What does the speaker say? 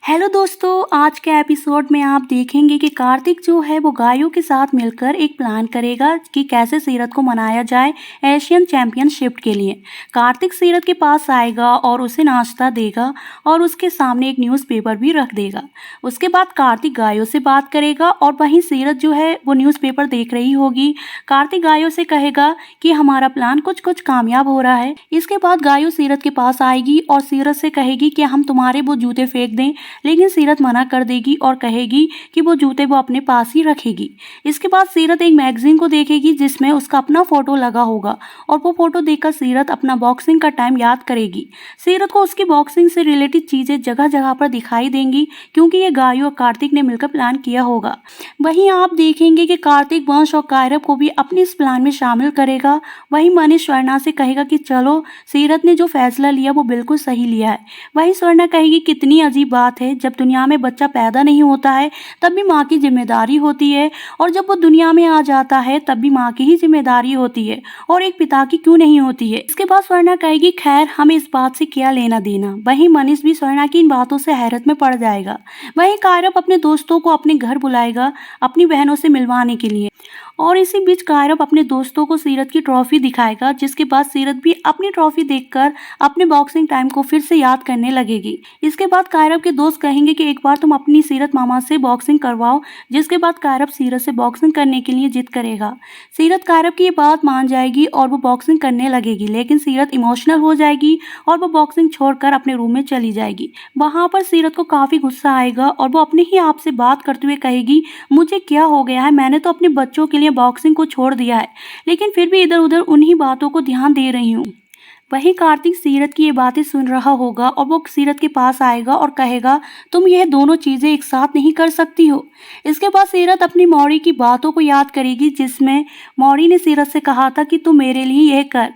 Hello दोस्तों, आज के एपिसोड में आप देखेंगे कि कार्तिक जो है वो गायों के साथ मिलकर एक प्लान करेगा कि कैसे सीरत को मनाया जाए एशियन चैंपियनशिप के लिए। कार्तिक सीरत के पास आएगा और उसे नाश्ता देगा और उसके सामने एक न्यूज़पेपर भी रख देगा। उसके बाद कार्तिक गायों से बात करेगा और वहीं सीरत जो है वो न्यूज़पेपर देख रही होगी। कार्तिक गायों से कहेगा कि हमारा प्लान कुछ कुछ कामयाब हो रहा है। इसके बाद गायों सीरत के पास आएगी और सीरत से कहेगी कि हम तुम्हारे वो जूते फेंक दें, लेकिन सीरत मना कर देगी और कहेगी कि वो जूते वो अपने पास ही रखेगी। इसके बाद सीरत एक मैगजीन को देखेगी जिसमें उसका अपना फोटो लगा होगा और वो फोटो देखकर सीरत अपना बॉक्सिंग का टाइम याद करेगी। सीरत को उसकी बॉक्सिंग से रिलेटेड चीजें जगह जगह पर दिखाई देंगी क्योंकि ये गायू और कार्तिक ने मिलकर प्लान किया होगा। वहीं आप देखेंगे कि कार्तिक वंश और कायरव को भी अपने इस प्लान में शामिल करेगा। वहीं मनीष स्वर्णा से कहेगा कि चलो, सीरत ने जो फैसला लिया वो बिल्कुल सही लिया है। वहीं स्वर्णा कहेगी कितनी अजीब बात है, जब दुनिया में बच्चा पैदा नहीं होता है तब भी माँ की जिम्मेदारी होती है, और जब वो दुनिया में आ जाता है तब भी माँ की ही जिम्मेदारी होती है और एक पिता की क्यों नहीं होती है। इसके बाद स्वर्णा कहेगी खैर हमें इस बात से क्या लेना देना। वहीं मनीष भी स्वर्णा की इन बातों से हैरत में पड़ जाएगा। वहीं कायरव अपने दोस्तों को अपने घर बुलाएगा अपनी बहनों से मिलवाने के लिए, और इसी बीच कायरव अपने दोस्तों को सीरत की ट्रॉफी दिखाएगा, जिसके बाद सीरत भी अपनी ट्रॉफी देखकर अपने बॉक्सिंग टाइम को फिर से याद करने लगेगी। इसके बाद कायरव के दोस्त कहेंगे कि एक बार तुम अपनी सीरत मामा से बॉक्सिंग करवाओ, जिसके बाद कायरव सीरत से बॉक्सिंग करने के लिए जिद करेगा। सीरत कायरव की ये बात मान जाएगी और वो बॉक्सिंग करने लगेगी, लेकिन सीरत इमोशनल हो जाएगी और वो बॉक्सिंग छोड़कर अपने रूम में चली जाएगी। वहां पर सीरत को काफी गुस्सा आएगा और वो अपने ही आप से बात करते हुए कहेगी मुझे क्या हो गया है, मैंने तो अपने बच्चों के लिए बॉक्सिंग को छोड़ दिया है, लेकिन फिर भी इधर उधर उन्हीं बातों को ध्यान दे रही हूँ। वहीं कार्तिक सीरत की ये बातें सुन रहा होगा और वो सीरत के पास आएगा और कहेगा तुम यह दोनों चीजें एक साथ नहीं कर सकती हो। इसके बाद सीरत अपनी मौरी की बातों को याद करेगी जिसमें मौरी ने सीरत से कहा था कि तुम मेरे लिए यह कर।